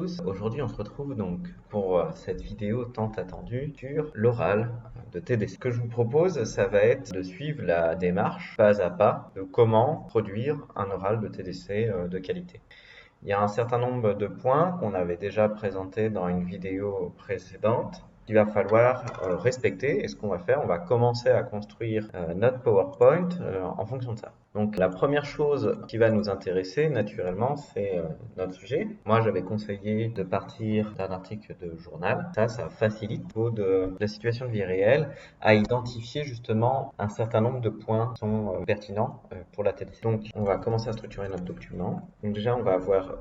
tous. Aujourd'hui, on se retrouve donc pour cette vidéo tant attendue sur l'oral de TDC. Ce que je vous propose, ça va être de suivre la démarche pas à pas de comment produire un oral de TDC de qualité. Il y a un certain nombre de points qu'on avait déjà présentés dans une vidéo précédente qu'il va falloir respecter. Et ce qu'on va faire, on va commencer à construire notre PowerPoint en fonction de ça. Donc la première chose qui va nous intéresser naturellement, c'est notre sujet. Moi, j'avais conseillé de partir d'un article de journal. Ça facilite au niveau de la situation de vie réelle à identifier justement un certain nombre de points qui sont pertinents pour la TDC. Donc on va commencer à structurer notre document. Donc déjà, on va avoir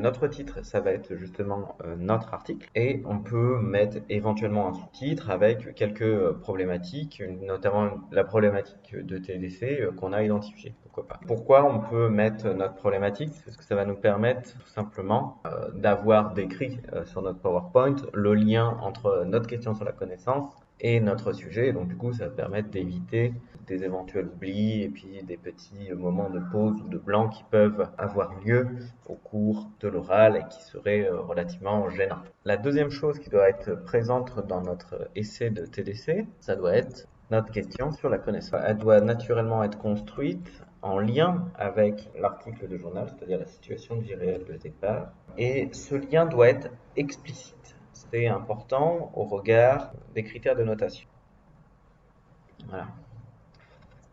notre titre, ça va être justement notre article, et on peut mettre éventuellement un sous-titre avec quelques problématiques, notamment la problématique de TDC qu'on a identifiée. Pourquoi pas. Pourquoi on peut mettre notre problématique? Parce que ça va nous permettre tout simplement d'avoir décrit sur notre PowerPoint le lien entre notre question sur la connaissance et notre sujet. Donc du coup, ça va permettre d'éviter des éventuels oublis et puis des petits moments de pause ou de blanc qui peuvent avoir lieu au cours de l'oral et qui seraient relativement gênants. La deuxième chose qui doit être présente dans notre essai de TDC, ça doit être notre question sur la connaissance. Elle doit naturellement être construite en lien avec l'article de journal, c'est-à-dire la situation de vie réelle de départ, et ce lien doit être explicite. C'est important au regard des critères de notation. Voilà.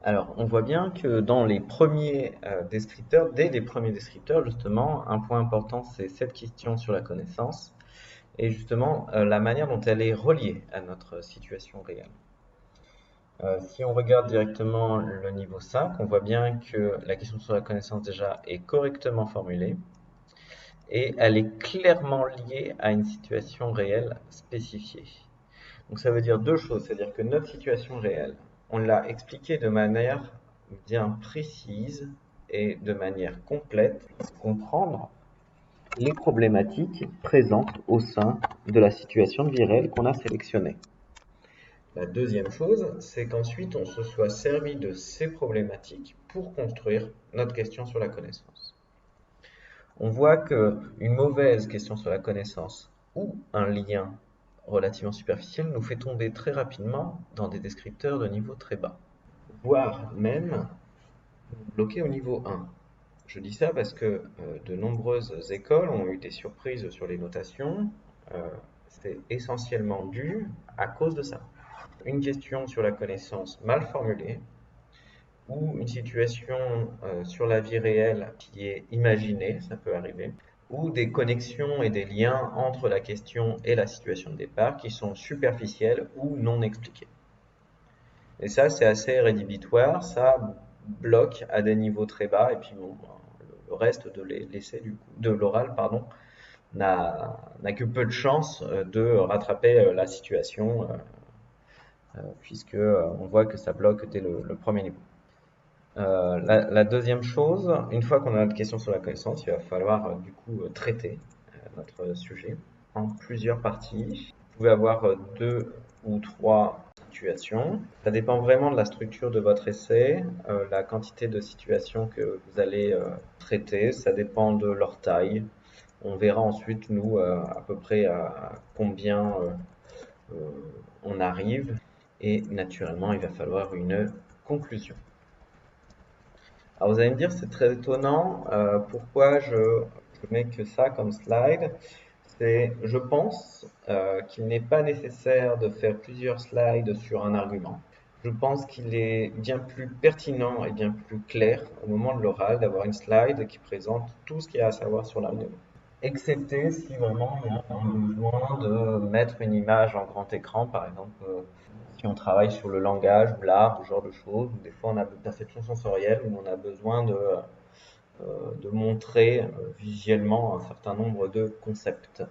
Alors, on voit bien que dans les premiers descripteurs, dès les premiers descripteurs, justement, un point important, c'est cette question sur la connaissance et justement la manière dont elle est reliée à notre situation réelle. Si on regarde directement le niveau 5, on voit bien que la question sur la connaissance déjà est correctement formulée et elle est clairement liée à une situation réelle spécifiée. Donc ça veut dire deux choses, c'est-à-dire que notre situation réelle, on l'a expliquée de manière bien précise et de manière complète pour comprendre les problématiques présentes au sein de la situation de vie réelle qu'on a sélectionnée. La deuxième chose, c'est qu'ensuite on se soit servi de ces problématiques pour construire notre question sur la connaissance. On voit qu'une mauvaise question sur la connaissance ou un lien relativement superficiel nous fait tomber très rapidement dans des descripteurs de niveau très bas, voire même bloquer au niveau 1. Je dis ça parce que de nombreuses écoles ont eu des surprises sur les notations. C'est essentiellement dû à cause de ça. Une question sur la connaissance mal formulée ou une situation sur la vie réelle qui est imaginée, ça peut arriver, ou des connexions et des liens entre la question et la situation de départ qui sont superficiels ou non expliqués. Et ça, c'est assez rédhibitoire, ça bloque à des niveaux très bas, et puis bon, le reste de l'essai de l'oral, pardon, n'a que peu de chances de rattraper la situation, puisque on voit que ça bloque dès le premier niveau. La deuxième chose, une fois qu'on a notre question sur la connaissance, il va falloir du coup traiter notre sujet en plusieurs parties. Vous pouvez avoir deux ou trois situations. Ça dépend vraiment de la structure de votre essai, la quantité de situations que vous allez traiter, ça dépend de leur taille. On verra ensuite, nous, à peu près à combien on arrive. Et naturellement, il va falloir une conclusion. Alors vous allez me dire, c'est très étonnant, pourquoi je mets que ça comme slide. Je pense qu'il n'est pas nécessaire de faire plusieurs slides sur un argument. Je pense qu'il est bien plus pertinent et bien plus clair au moment de l'oral d'avoir une slide qui présente tout ce qu'il y a à savoir sur l'argument. Excepté si vraiment il y a un besoin de mettre une image en grand écran, par exemple, si on travaille sur le langage ou l'art, ce genre de choses, ou des fois on a de perception sensorielle où on a besoin de montrer visuellement un certain nombre de concepts.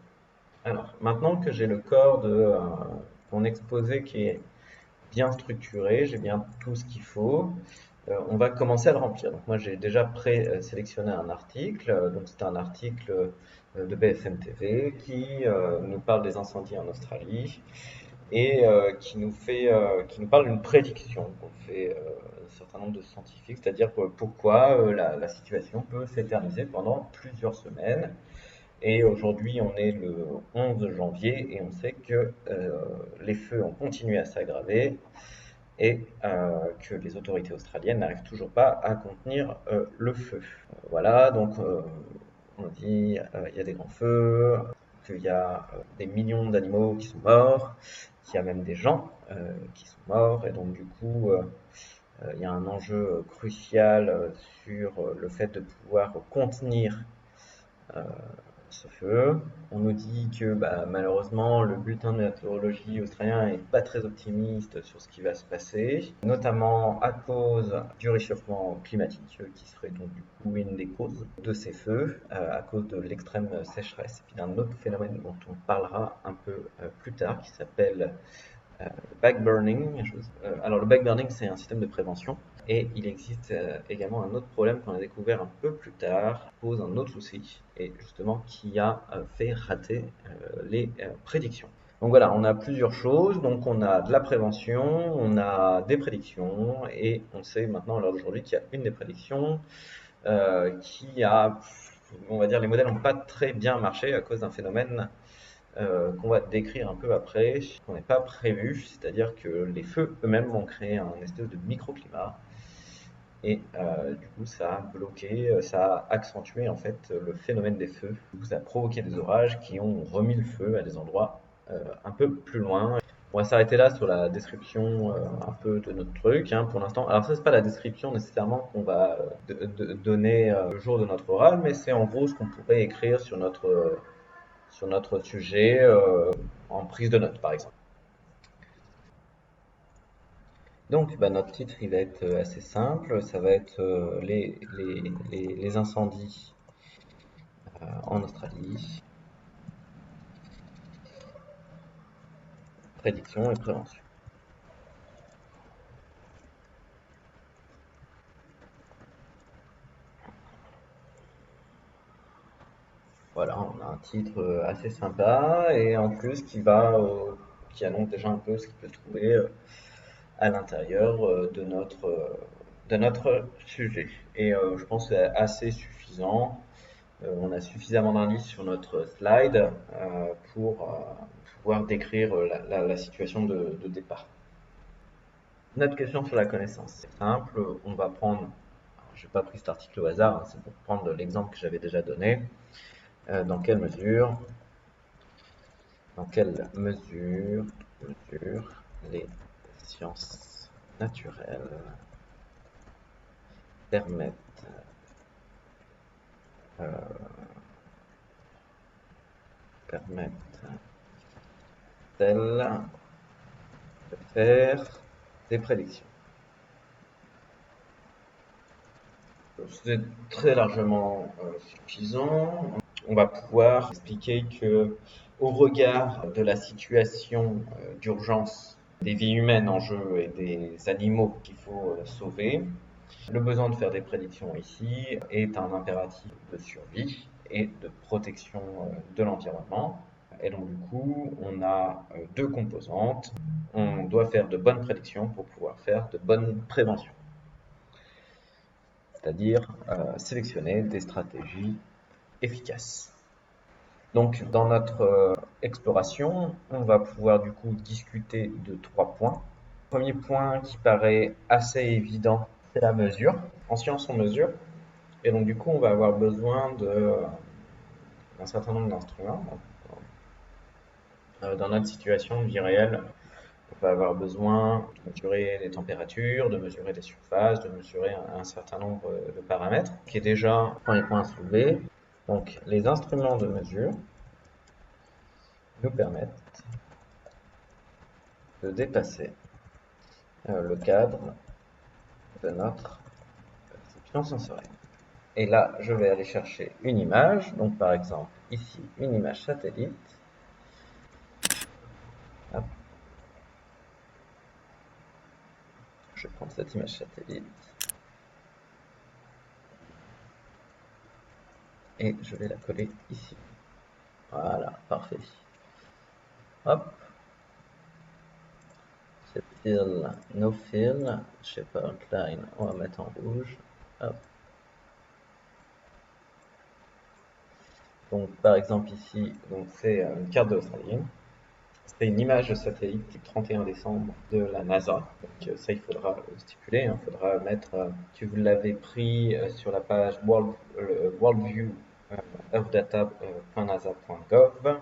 Alors, maintenant que j'ai le corps de mon exposé qui est bien structuré, j'ai bien tout ce qu'il faut, on va commencer à le remplir. Donc moi j'ai déjà présélectionné un article, donc c'est un article de BFM TV qui nous parle des incendies en Australie et qui nous parle d'une prédiction qu'on fait un certain nombre de scientifiques, c'est-à-dire pourquoi la situation peut s'éterniser pendant plusieurs semaines. Et aujourd'hui, on est le 11 janvier et on sait que les feux ont continué à s'aggraver et que les autorités australiennes n'arrivent toujours pas à contenir le feu. Voilà, donc on dit il y a des grands feux, qu'il y a des millions d'animaux qui sont morts, qu'il y a même des gens qui sont morts, et donc du coup il y a un enjeu crucial sur le fait de pouvoir contenir euh, ce feu. On nous dit que malheureusement le bulletin de météorologie australien n'est pas très optimiste sur ce qui va se passer, notamment à cause du réchauffement climatique, qui serait donc du coup une des causes de ces feux, à cause de l'extrême sécheresse, et puis d'un autre phénomène dont on parlera un peu plus tard, qui s'appelle le backburning. Alors le backburning, c'est un système de prévention. Et il existe également un autre problème qu'on a découvert un peu plus tard, qui pose un autre souci, et justement qui a fait rater les prédictions. Donc voilà, on a plusieurs choses. Donc on a de la prévention, on a des prédictions, et on sait maintenant à l'heure d'aujourd'hui qu'il y a une des prédictions qui a, on va dire, les modèles n'ont pas très bien marché à cause d'un phénomène qu'on va décrire un peu après, qu'on n'est pas prévu, c'est-à-dire que les feux eux-mêmes vont créer un espèce de microclimat et du coup ça a bloqué, ça a accentué en fait le phénomène des feux. Du coup, ça a provoqué des orages qui ont remis le feu à des endroits un peu plus loin. On va s'arrêter là sur la description un peu de notre truc hein, pour l'instant. Alors ça c'est pas la description nécessairement qu'on va donner le jour de notre orage, mais c'est en gros ce qu'on pourrait écrire sur notre sujet en prise de notes par exemple. Donc notre titre il va être assez simple, ça va être les incendies en Australie, prédiction et prévention. Voilà, on a un titre assez sympa et en plus qui annonce déjà un peu ce qu'il peut trouver à l'intérieur de notre sujet. Et je pense que c'est assez suffisant. On a suffisamment d'indices sur notre slide pour pouvoir décrire la situation de départ. Notre question sur la connaissance, c'est simple. On va prendre, je n'ai pas pris cet article au hasard, hein, c'est pour prendre l'exemple que j'avais déjà donné. Dans quelle mesure les sciences naturelles permettent euh, permettent-elles de faire des prédictions? C'est très largement suffisant. On va pouvoir expliquer que, au regard de la situation d'urgence des vies humaines en jeu et des animaux qu'il faut sauver, le besoin de faire des prédictions ici est un impératif de survie et de protection de l'environnement. Et donc du coup, on a deux composantes. On doit faire de bonnes prédictions pour pouvoir faire de bonnes préventions, c'est-à-dire sélectionner des stratégies efficaces. Donc dans notre exploration, on va pouvoir du coup discuter de trois points. Le premier point qui paraît assez évident, c'est la mesure. En science, on mesure. Et donc du coup, on va avoir besoin d'un certain nombre d'instruments. Dans notre situation de vie réelle, on va avoir besoin de mesurer les températures, de mesurer les surfaces, de mesurer un certain nombre de paramètres, qui est déjà un premier point à soulever. Donc les instruments de mesure nous permettent de dépasser le cadre de notre perception sensorielle. Et là, je vais aller chercher une image. Donc par exemple, ici, une image satellite. Hop. Je vais prendre cette image satellite. Et je vais la coller ici. Voilà, parfait. Hop. C'est fill, no fill. Shape outline, on va mettre en rouge. Hop. Donc par exemple ici, donc c'est une carte de l'Australie. C'est une image de satellite du 31 décembre de la NASA. Donc ça, il faudra stipuler, il faudra mettre que vous l'avez pris sur la page worldview earthdata.nasa.gov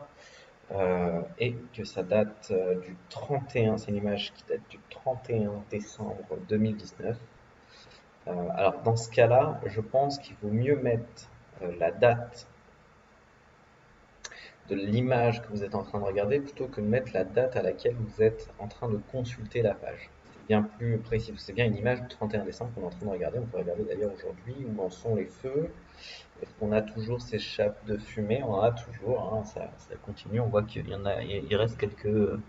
et que ça date du 31, c'est une image qui date du 31 décembre 2019. Alors dans ce cas-là, je pense qu'il vaut mieux mettre la date de l'image que vous êtes en train de regarder plutôt que de mettre la date à laquelle vous êtes en train de consulter la page. C'est bien plus précis, c'est bien une image du 31 décembre qu'on est en train de regarder. On peut regarder d'ailleurs aujourd'hui où en sont les feux. Est-ce qu'on a toujours ces chapes de fumée? On en a toujours, hein, ça continue. On voit qu'il y en a, il reste quelques-unes.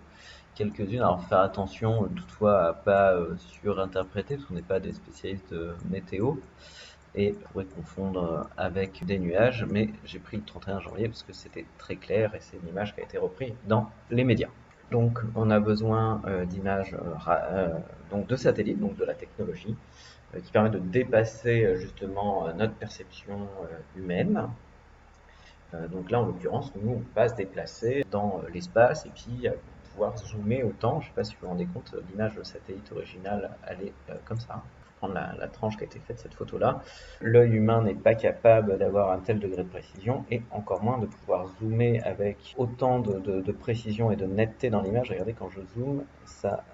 Alors faire attention toutefois à pas surinterpréter parce qu'on n'est pas des spécialistes de météo et on pourrait confondre avec des nuages, mais j'ai pris le 31 janvier parce que c'était très clair et c'est une image qui a été reprise dans les médias. Donc on a besoin d'images donc de satellites, donc de la technologie, qui permet de dépasser justement notre perception humaine. Donc là en l'occurrence, nous on va se déplacer dans l'espace et puis pouvoir zoomer autant. Je ne sais pas si vous vous rendez compte, l'image de satellite originale, elle est comme ça. Prendre la tranche qui a été faite cette photo-là. L'œil humain n'est pas capable d'avoir un tel degré de précision et encore moins de pouvoir zoomer avec autant de précision et de netteté dans l'image. Regardez quand je zoome, ça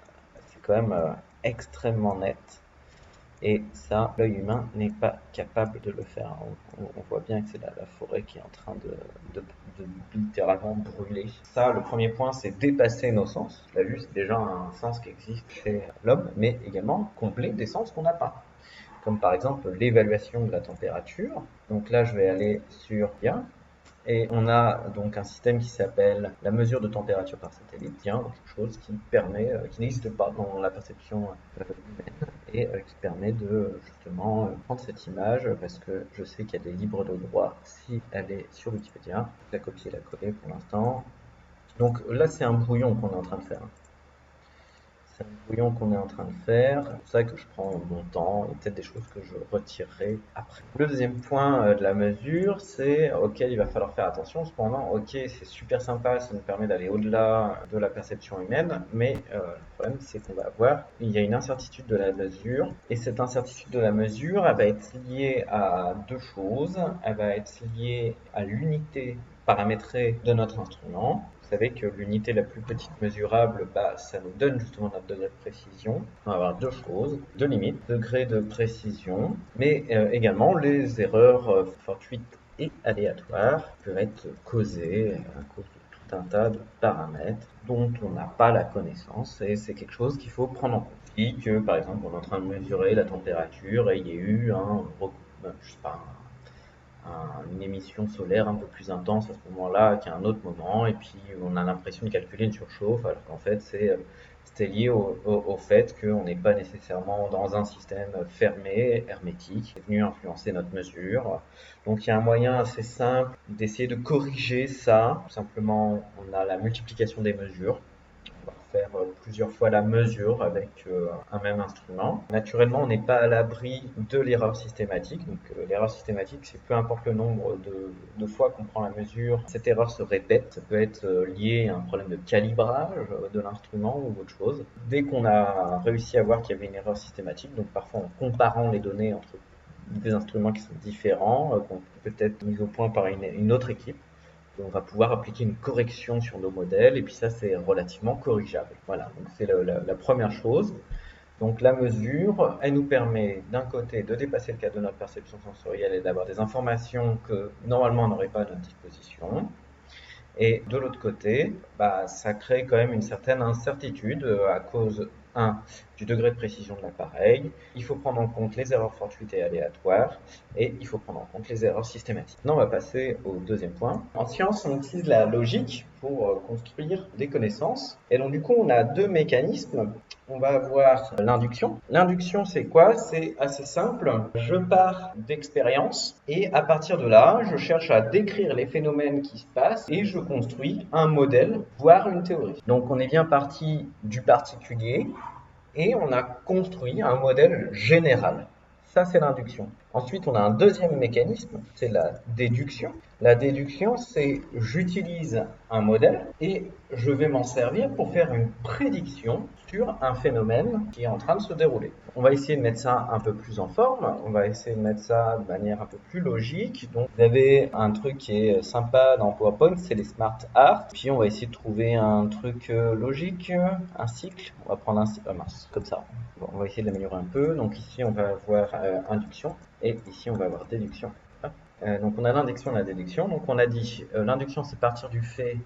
c'est quand même extrêmement net. Et ça, l'œil humain n'est pas capable de le faire. On voit bien que c'est la forêt qui est en train de littéralement brûler. Ça, le premier point, c'est dépasser nos sens. La vue, c'est déjà un sens qui existe chez l'homme, mais également combler des sens qu'on n'a pas. Comme par exemple l'évaluation de la température. Donc là, je vais aller sur IA. Et on a donc un système qui s'appelle la mesure de température par satellite, quelque chose qui permet, qui n'existe pas dans la perception humaine et qui permet de justement prendre cette image parce que je sais qu'elle est libre de droit si elle est sur Wikipédia. La copier, la coller pour l'instant. Donc là, c'est un brouillon qu'on est en train de faire. C'est un brouillon qu'on est en train de faire. C'est pour ça que je prends mon temps et peut-être des choses que je retirerai après. Le deuxième point de la mesure, c'est auquel il va falloir faire attention. Cependant, ok, c'est super sympa, ça nous permet d'aller au-delà de la perception humaine, mais le problème, c'est qu'on va avoir, il y a une incertitude de la mesure, et cette incertitude de la mesure, elle va être liée à deux choses. Elle va être liée à l'unité paramétrée de notre instrument. Vous savez que l'unité la plus petite mesurable, ça nous donne justement notre degré de précision. On va avoir deux choses, deux limites, degré de précision, mais également les erreurs fortuites et aléatoires peuvent être causées à cause de tout un tas de paramètres dont on n'a pas la connaissance et c'est quelque chose qu'il faut prendre en compte. Et que par exemple on est en train de mesurer la température et il y a eu je sais pas, une émission solaire un peu plus intense à ce moment-là qu'à un autre moment, et puis on a l'impression de calculer une surchauffe, alors qu'en fait c'était lié au fait qu'on n'est pas nécessairement dans un système fermé, hermétique, qui est venu influencer notre mesure. Donc il y a un moyen assez simple d'essayer de corriger ça. Tout simplement, on a la multiplication des mesures. On va faire plusieurs fois la mesure avec un même instrument. Naturellement, on n'est pas à l'abri de l'erreur systématique. Donc l'erreur systématique, c'est peu importe le nombre de fois qu'on prend la mesure, cette erreur se répète. Ça peut être lié à un problème de calibrage de l'instrument ou autre chose. Dès qu'on a réussi à voir qu'il y avait une erreur systématique, donc parfois en comparant les données entre des instruments qui sont différents, qui ont peut-être mis au point par une autre équipe, on va pouvoir appliquer une correction sur nos modèles et puis ça c'est relativement corrigeable. Voilà, donc c'est la première chose. Donc la mesure, elle nous permet d'un côté de dépasser le cadre de notre perception sensorielle et d'avoir des informations que normalement on n'aurait pas à notre disposition. Et de l'autre côté, ça crée quand même une certaine incertitude à cause, du degré de précision de l'appareil. Il faut prendre en compte les erreurs fortuites et aléatoires et il faut prendre en compte les erreurs systématiques. Maintenant, on va passer au deuxième point. En science, on utilise la logique pour construire des connaissances. Et donc, du coup, on a deux mécanismes. On va avoir l'induction. L'induction, c'est quoi? C'est assez simple. Je pars d'expérience et à partir de là, je cherche à décrire les phénomènes qui se passent et je construis un modèle, voire une théorie. Donc, on est bien parti du particulier et on a construit un modèle général. Ça, c'est l'induction. Ensuite, on a un deuxième mécanisme, c'est la déduction. La déduction, c'est j'utilise un modèle et je vais m'en servir pour faire une prédiction sur un phénomène qui est en train de se dérouler. On va essayer de mettre ça un peu plus en forme, on va essayer de mettre ça de manière un peu plus logique. Donc, vous avez un truc qui est sympa dans PowerPoint, c'est les smart art. Puis, on va essayer de trouver un truc logique, un cycle. On va prendre un cycle, mince, comme ça. Bon, on va essayer de l'améliorer un peu. Donc, ici, on va avoir induction et ici, on va avoir déduction. Donc on a l'induction et la déduction. Donc on a dit l'induction c'est partir du fait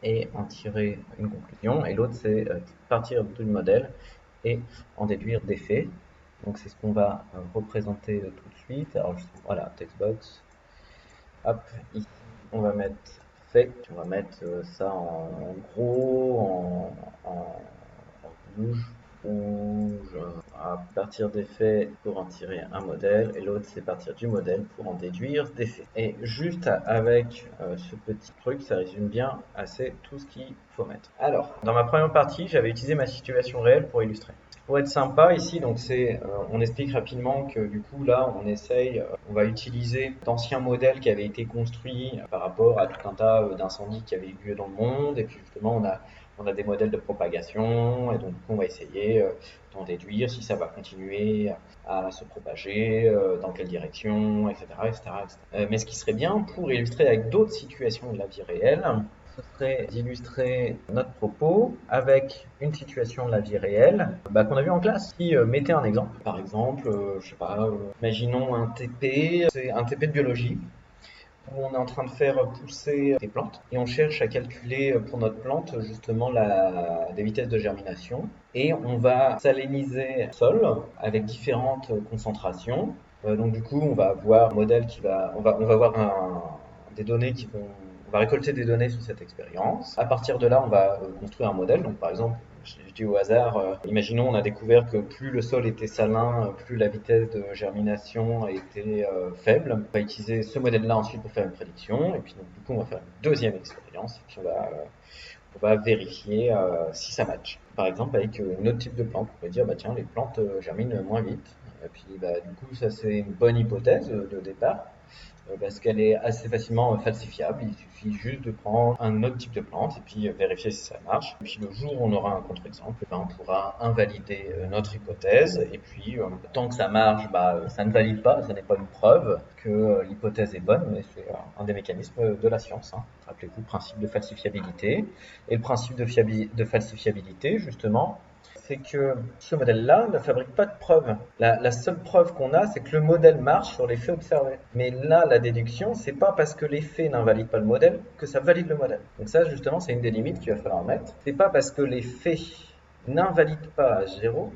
et en tirer une conclusion, et l'autre c'est partir du modèle et en déduire des faits. Donc c'est ce qu'on va représenter tout de suite. Alors voilà, textbox. Hop, ici on va mettre fait. On va mettre ça en gros, en rouge, à partir des faits pour en tirer un modèle, et l'autre c'est partir du modèle pour en déduire des faits. Et juste avec ce petit truc, ça résume bien assez tout ce qu'il faut mettre. Alors, dans ma première partie, j'avais utilisé ma situation réelle pour illustrer. Pour être sympa ici, donc on explique rapidement que du coup là, on va utiliser d'anciens modèles qui avaient été construits par rapport à tout un tas d'incendies qui avaient eu lieu dans le monde, et puis justement on a des modèles de propagation, et donc du coup on va essayer d'en déduire si ça va continuer à se propager, dans quelle direction, etc., etc., etc. Mais ce qui serait bien pour illustrer avec d'autres situations de la vie réelle, ce serait d'illustrer notre propos avec une situation de la vie réelle qu'on a vu en classe. Si mettez un exemple, par exemple, je sais pas, imaginons un TP, c'est un TP de biologie où on est en train de faire pousser des plantes et on cherche à calculer pour notre plante justement des vitesses de germination, et on va saliniser le sol avec différentes concentrations. Donc du coup, on va avoir un modèle on va avoir des données on va récolter des données sur cette expérience. À partir de là, on va construire un modèle. Donc par exemple, je dis au hasard, imaginons on a découvert que plus le sol était salin, plus la vitesse de germination était faible. On va utiliser ce modèle-là ensuite pour faire une prédiction, et puis donc, du coup on va faire une deuxième expérience, et puis on va vérifier si ça match. Par exemple avec un autre type de plante, on pourrait dire bah tiens les plantes germinent moins vite. Et puis bah, du coup ça c'est une bonne hypothèse de départ, parce qu'elle est assez facilement falsifiable. Il suffit juste de prendre un autre type de plante et puis vérifier si ça marche. Et puis le jour où on aura un contre-exemple, on pourra invalider notre hypothèse. Et puis tant que ça marche, ça ne valide pas, ça n'est pas une preuve que l'hypothèse est bonne, mais c'est un des mécanismes de la science. Hein. Rappelez-vous le principe de falsifiabilité. Et le principe de falsifiabilité, justement, c'est que ce modèle-là ne fabrique pas de preuves. La seule preuve qu'on a, c'est que le modèle marche sur les faits observés. Mais là, la déduction, c'est pas parce que les faits n'invalident pas le modèle que ça valide le modèle. Donc ça, justement, c'est une des limites qu'il va falloir mettre. C'est pas parce que les faits n'invalident pas H0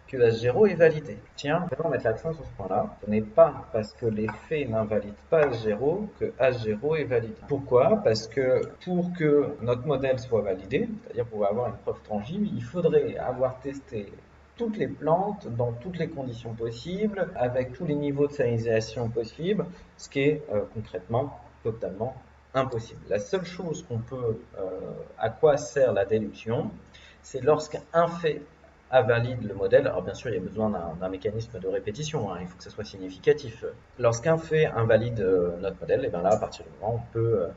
que H0 est validé. Tiens, on va mettre l'accent sur ce point-là. Ce n'est pas parce que les faits n'invalident pas H0 que H0 est validé. Pourquoi? Parce que pour que notre modèle soit validé, c'est-à-dire pour avoir une preuve tangible, il faudrait avoir testé toutes les plantes dans toutes les conditions possibles, avec tous les niveaux de salinisation possibles, ce qui est concrètement totalement impossible. La seule chose à quoi sert la déduction, c'est lorsqu'un fait valide le modèle. Alors bien sûr, il y a besoin d'un mécanisme de répétition, hein, il faut que ça soit significatif. Lorsqu'un fait invalide notre modèle, et bien là, à partir du moment, on peut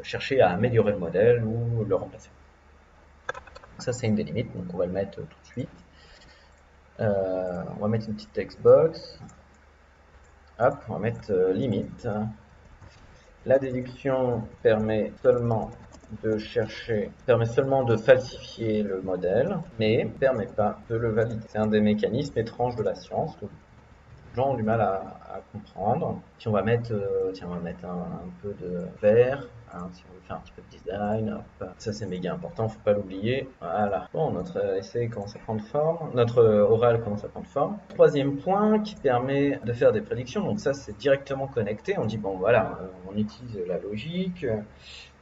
chercher à améliorer le modèle ou le remplacer. Donc ça, c'est une des limites, donc on va le mettre tout de suite. On va mettre une petite textbox. Hop, on va mettre limite. La déduction permet seulement de falsifier le modèle, mais ne permet pas de le valider. C'est un des mécanismes étranges de la science que les gens ont du mal à comprendre. Si on va mettre, un peu de vert, hein, si on veut faire un petit peu de design, hop. Ça c'est méga important, faut pas l'oublier. Voilà. Bon, notre essai commence à prendre forme, notre oral commence à prendre forme. Troisième point qui permet de faire des prédictions, donc ça c'est directement connecté. On dit bon voilà, on utilise la logique,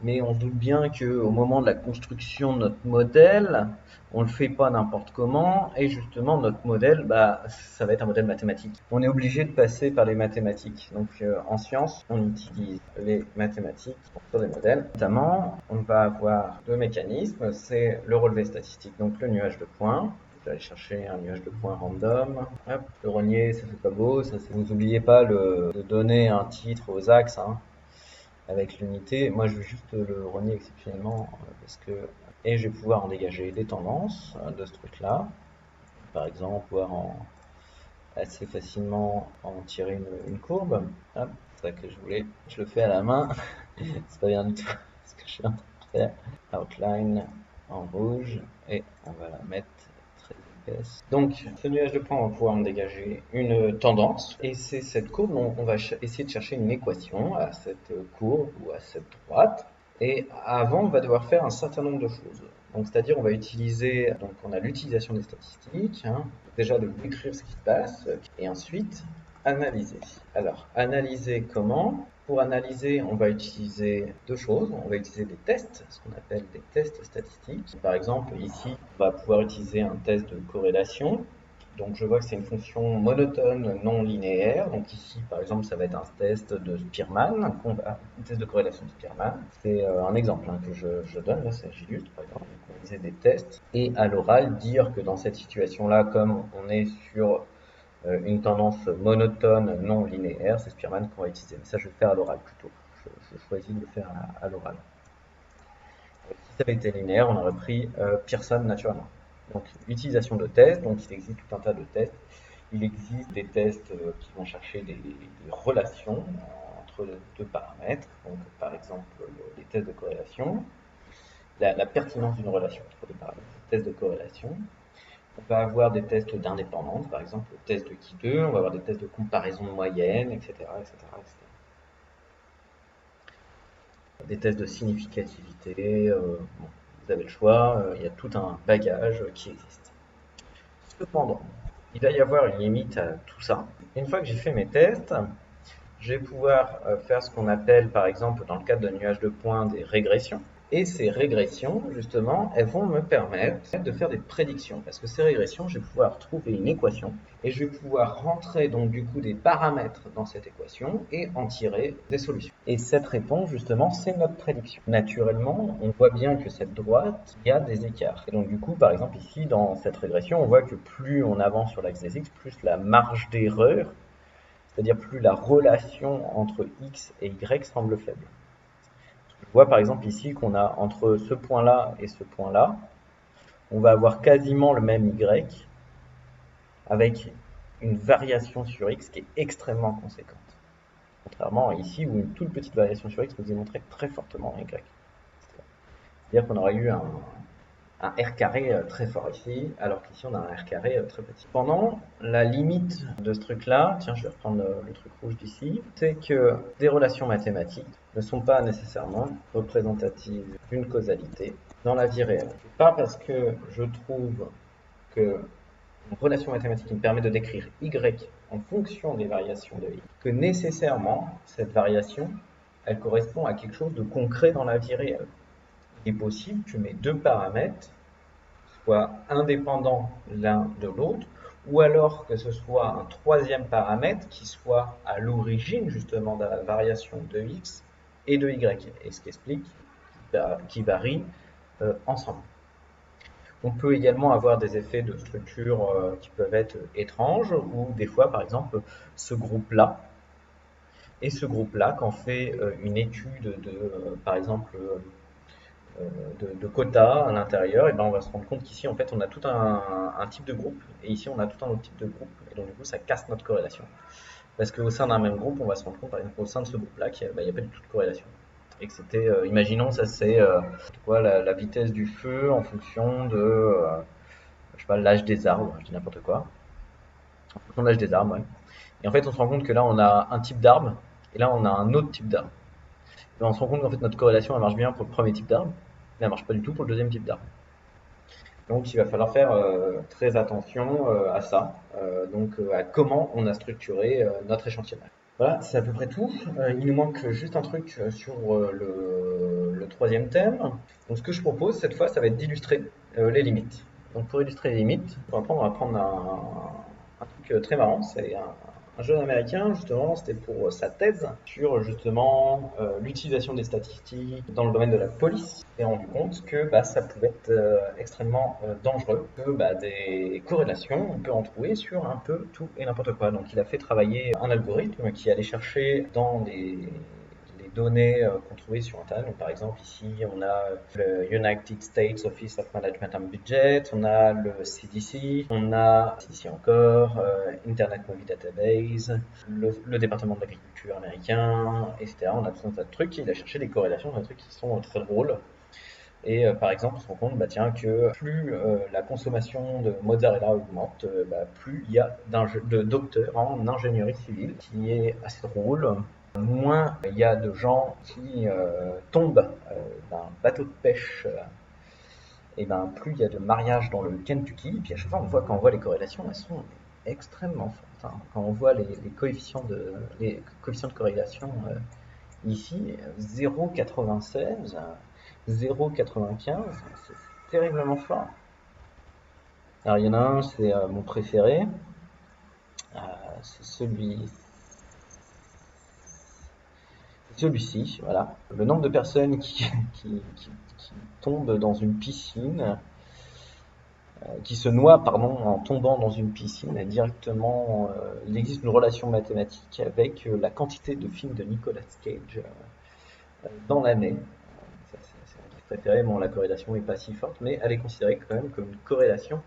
mais on se doute bien qu'au moment de la construction de notre modèle, on le fait pas n'importe comment, et justement notre modèle, ça va être un modèle mathématique. On est obligé de passer par les mathématiques. Donc en sciences, on utilise les mathématiques pour faire des modèles. Notamment, on va avoir deux mécanismes, c'est le relevé statistique, donc le nuage de points, vais aller chercher un nuage de points random. Hop, le rogner, ça fait pas beau. Vous oubliez pas de donner un titre aux axes hein, avec l'unité. Moi, je veux juste le rogner exceptionnellement parce que et je vais pouvoir en dégager des tendances de ce truc-là. Par exemple, pouvoir assez facilement en tirer une courbe. Hop, c'est ça que je voulais. Je le fais à la main. C'est pas bien du tout ce que je suis en train de faire. Outline en rouge et on va la mettre très épaisse. Donc ce nuage de points, on va pouvoir en dégager une tendance et c'est cette courbe dont on va essayer de chercher une équation à cette courbe ou à cette droite. Et avant, on va devoir faire un certain nombre de choses. Donc, c'est-à-dire, on va utiliser, donc on a l'utilisation des statistiques, hein, déjà de décrire ce qui se passe, et ensuite analyser. Alors, analyser comment? Pour analyser, on va utiliser deux choses. On va utiliser des tests, ce qu'on appelle des tests statistiques. Par exemple, ici, on va pouvoir utiliser un test de corrélation. Donc je vois que c'est une fonction monotone non linéaire. Donc ici, par exemple, ça va être un test de Spearman, un test de corrélation de Spearman. C'est un exemple hein, que je donne, là j'illustre par exemple. Donc, on faisait des tests et à l'oral dire que dans cette situation-là, comme on est sur une tendance monotone non linéaire, c'est Spearman qu'on va utiliser. Mais ça, je vais le faire à l'oral plutôt. Je choisis de le faire à l'oral. Si ça avait été linéaire, on aurait pris Pearson naturellement. Donc, utilisation de tests. Donc, il existe tout un tas de tests. Il existe des tests qui vont chercher des relations entre deux paramètres. Donc, par exemple, les tests de corrélation. La pertinence d'une relation entre deux paramètres. Tests de corrélation. On va avoir des tests d'indépendance, par exemple le test de Qui2, on va avoir des tests de comparaison de moyenne, etc., etc. Des tests de significativité, bon, vous avez le choix, il y a tout un bagage qui existe. Cependant, il va y avoir une limite à tout ça. Une fois que j'ai fait mes tests, je vais pouvoir faire ce qu'on appelle, par exemple, dans le cadre de nuages de points, des régressions. Et ces régressions, justement, elles vont me permettre de faire des prédictions. Parce que ces régressions, je vais pouvoir trouver une équation et je vais pouvoir rentrer donc du coup des paramètres dans cette équation et en tirer des solutions. Et cette réponse, justement, c'est notre prédiction. Naturellement, on voit bien que cette droite, il y a des écarts. Et donc du coup, par exemple, ici, dans cette régression, on voit que plus on avance sur l'axe des x, plus la marge d'erreur, c'est-à-dire plus la relation entre x et y semble faible. Je vois par exemple ici qu'on a entre ce point-là et ce point-là, on va avoir quasiment le même y avec une variation sur x qui est extrêmement conséquente. Contrairement à ici où une toute petite variation sur x peut démontrer très fortement un y. C'est-à-dire qu'on aurait eu un R carré très fort ici, alors qu'ici on a un R carré très petit. Pendant la limite de ce truc-là, tiens, je vais reprendre le truc rouge d'ici, c'est que des relations mathématiques ne sont pas nécessairement représentatives d'une causalité dans la vie réelle. Pas parce que je trouve que une relation mathématique qui me permet de décrire y en fonction des variations de y, que nécessairement cette variation, elle correspond à quelque chose de concret dans la vie réelle. Il est possible que mes deux paramètres soient indépendants l'un de l'autre, ou alors que ce soit un troisième paramètre qui soit à l'origine justement de la variation de x et de y, et ce qui explique qui varient ensemble. On peut également avoir des effets de structure qui peuvent être étranges, ou des fois par exemple ce groupe-là, et ce groupe-là, quand on fait une étude de par exemple de quotas à l'intérieur, et ben on va se rendre compte qu'ici en fait on a tout un type de groupe et ici on a tout un autre type de groupe, et donc du coup ça casse notre corrélation parce qu'au sein d'un même groupe on va se rendre compte par exemple au sein de ce groupe là qu'il n'y a pas du tout de corrélation et que c'était imaginons ça c'est quoi la vitesse du feu en fonction de je sais pas l'âge des arbres, je dis n'importe quoi, en fonction de l'âge des arbres, ouais. Et en fait on se rend compte que là on a un type d'arbre et là on a un autre type d'arbre. Et on se rend compte qu'en fait notre corrélation elle marche bien pour le premier type d'arbre mais elle marche pas du tout pour le deuxième type d'arbre. Donc il va falloir faire très attention à ça, donc à comment on a structuré notre échantillonnage. Voilà, c'est à peu près tout. Il nous manque juste un truc sur le troisième thème. Donc ce que je propose cette fois, ça va être d'illustrer les limites. Donc pour illustrer les limites, on va prendre un truc très marrant, c'est un jeune américain, justement, c'était pour sa thèse sur justement l'utilisation des statistiques dans le domaine de la police. Il s'est rendu compte que ça pouvait être extrêmement dangereux, que des corrélations, on peut en trouver sur un peu tout et n'importe quoi. Donc il a fait travailler un algorithme qui allait chercher dans les données qu'on trouvait sur Internet. Donc, par exemple, ici, on a le United States Office of Management and Budget, on a le CDC, on a ici encore Internet Movie Database, le département de l'agriculture américain, etc. On a tout un tas de trucs. Il a cherché des corrélations, des trucs qui sont très drôles. Et par exemple, on se rend compte que plus la consommation de mozzarella augmente, plus il y a de docteurs en ingénierie civile, qui est assez drôle. Moins il y a de gens qui tombent d'un bateau de pêche, et plus il y a de mariages dans le Kentucky. Et puis à chaque fois, quand on voit les corrélations, elles sont extrêmement fortes, hein. Quand on voit les coefficients de corrélation ici, 0,96, 0,95, c'est terriblement fort. Alors il y en a un, c'est mon préféré, c'est celui-ci, voilà. Le nombre de personnes qui tombent dans une piscine, qui se noient, pardon, en tombant dans une piscine, est directement, il existe une relation mathématique avec la quantité de films de Nicolas Cage dans l'année. C'est mon kiff préféré. Bon, la corrélation n'est pas si forte, mais elle est considérée quand même comme une corrélation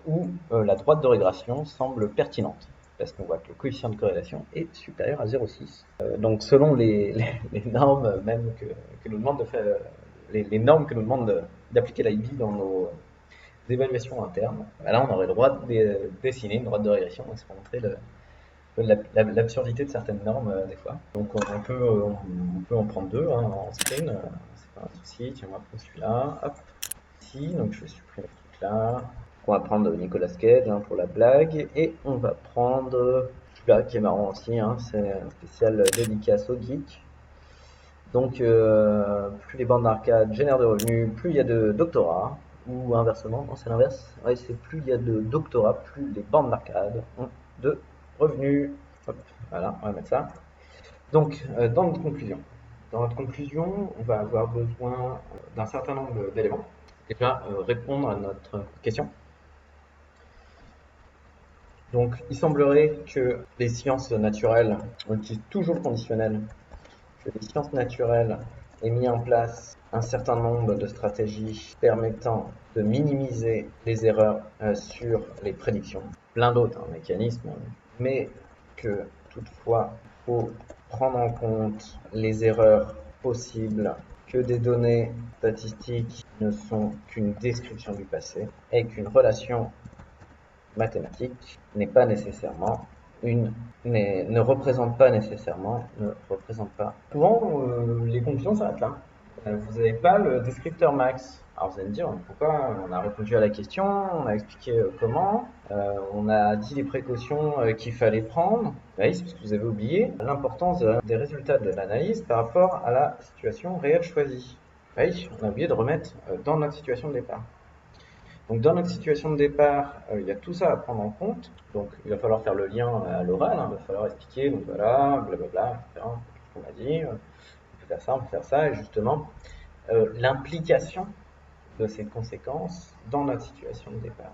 où la droite de régression semble pertinente, parce qu'on voit que le coefficient de corrélation est supérieur à 0,6. Donc selon les normes même que nous demande de faire, les normes que nous demande d'appliquer l'IB dans nos évaluations internes, là on aurait le droit de dessiner une droite de régression et se montrer l'absurdité de certaines normes des fois. Donc on peut en prendre deux hein, en screen, c'est pas un souci. Tiens, on va prendre celui-là, hop, ici, donc je vais supprimer ce truc là. On va prendre Nicolas Cage hein, pour la blague, et on va prendre celui-là qui est marrant aussi, hein, c'est un spécial dédicace au geek. Donc plus les bandes d'arcade génèrent de revenus, plus il y a de doctorats, ou inversement, non c'est l'inverse, ouais, c'est plus il y a de doctorats, plus les bandes d'arcade ont de revenus. Hop, voilà, on va mettre ça. Donc dans notre conclusion, on va avoir besoin d'un certain nombre d'éléments. Déjà, répondre à notre question. Donc, il semblerait que les sciences naturelles, on utilise toujours le conditionnel, que les sciences naturelles aient mis en place un certain nombre de stratégies permettant de minimiser les erreurs sur les prédictions. Plein d'autres mécanismes, mais que toutefois, il faut prendre en compte les erreurs possibles, que des données statistiques ne sont qu'une description du passé et qu'une relation mathématique n'est pas nécessairement ne représente pas nécessairement, ne représente pas. Souvent, les conclusions s'arrêtent là. Vous n'avez pas le descripteur max. Alors vous allez me dire pourquoi on a répondu à la question, on a expliqué comment, on a dit les précautions qu'il fallait prendre. Oui, c'est parce que vous avez oublié l'importance des résultats de l'analyse par rapport à la situation réelle choisie. Oui, on a oublié de remettre dans notre situation de départ. Donc dans notre situation de départ, il y a tout ça à prendre en compte. Donc il va falloir faire le lien à l'oral, hein, il va falloir expliquer, donc voilà, blablabla, etc. Tout ce qu'on a dit, on peut faire ça, on peut faire ça, et justement, l'implication de ces conséquences dans notre situation de départ.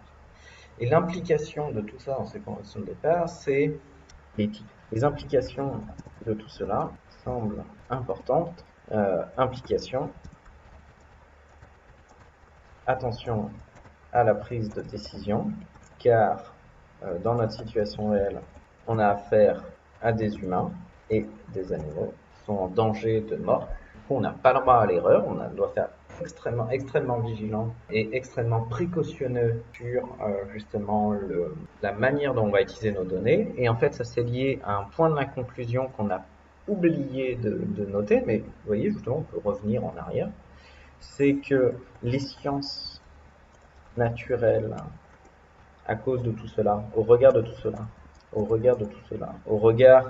Et l'implication de tout ça dans ces conditions de départ, c'est l'éthique. Les implications de tout cela semblent importantes. Implication, attention à la prise de décision, car dans notre situation réelle, on a affaire à des humains et des animaux qui sont en danger de mort. Du coup, on n'a pas le droit à l'erreur, on doit faire extrêmement vigilant et extrêmement précautionneux sur justement la manière dont on va utiliser nos données. Et en fait, ça c'est lié à un point de la conclusion qu'on a oublié de noter, mais vous voyez, justement, on peut revenir en arrière. C'est que les sciences naturelles, à cause de tout cela, au regard de tout cela, au regard de tout cela, au regard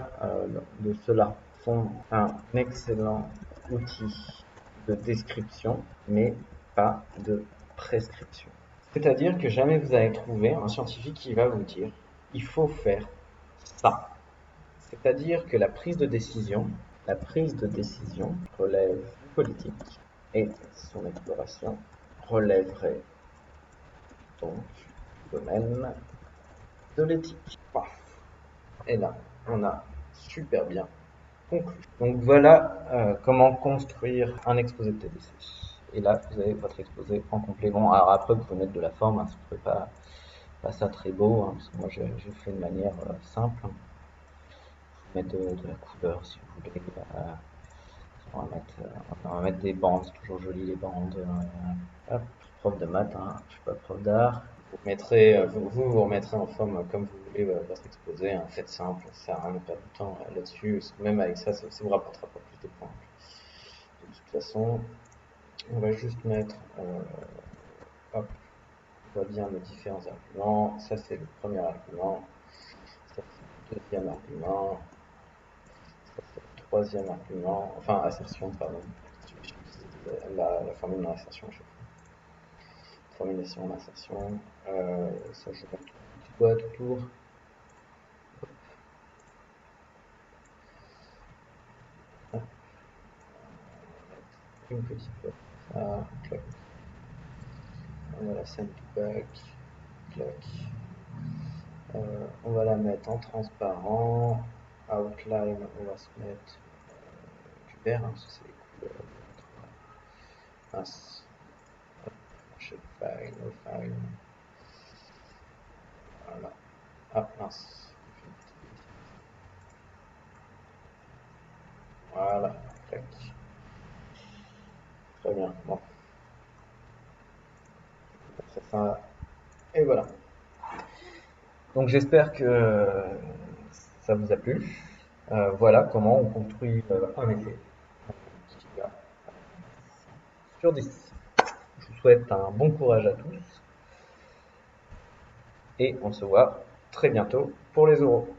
de cela, sont un excellent outil de description, mais pas de prescription. C'est-à-dire que jamais vous allez trouver un scientifique qui va vous dire il faut faire ça. C'est-à-dire que la prise de décision relève du politique et son exploration relèverait donc du domaine de l'éthique. Paf. Et là, on a super bien conclu. Donc voilà comment construire un exposé de TDC. Et là, vous avez votre exposé en complet. Bon, alors après, vous pouvez mettre de la forme, hein, si vous ne trouvez pas ça très beau, hein, parce que moi j'ai fait de manière simple. Vous mettre de la couleur si vous voulez. On va mettre des bandes, c'est toujours joli les bandes. Hop, prof de maths, hein, je suis pas prof d'art. Vous remettrez en forme comme vous voulez votre exposé, hein, faites simple, ça sert à rien de perdre du temps là-dessus. Même avec ça, ça vous rapportera pas plus de points. De toute façon, on va juste mettre, hop, on voit bien nos différents arguments. Ça c'est le premier argument, ça c'est le deuxième argument, ça c'est le troisième argument, enfin assertion, pardon. La formule de l'assertion, je sais pas. Formulation, l'insertion, ça je vais mettre une petite boîte autour. Hop, une petite boîte, ça, clac. On va la send to back, clac. On va la mettre en transparent. Outline, on va se mettre du vert, hein, parce que c'est les couleurs. Mince. Shape file, no file. Voilà. Ah, mince. Voilà. Clac. Très bien. Bon. Ça. Et voilà. Donc j'espère que ça vous a plu. Voilà comment on construit un essai sur 10. Je vous souhaite un bon courage à tous et on se voit très bientôt pour les oraux.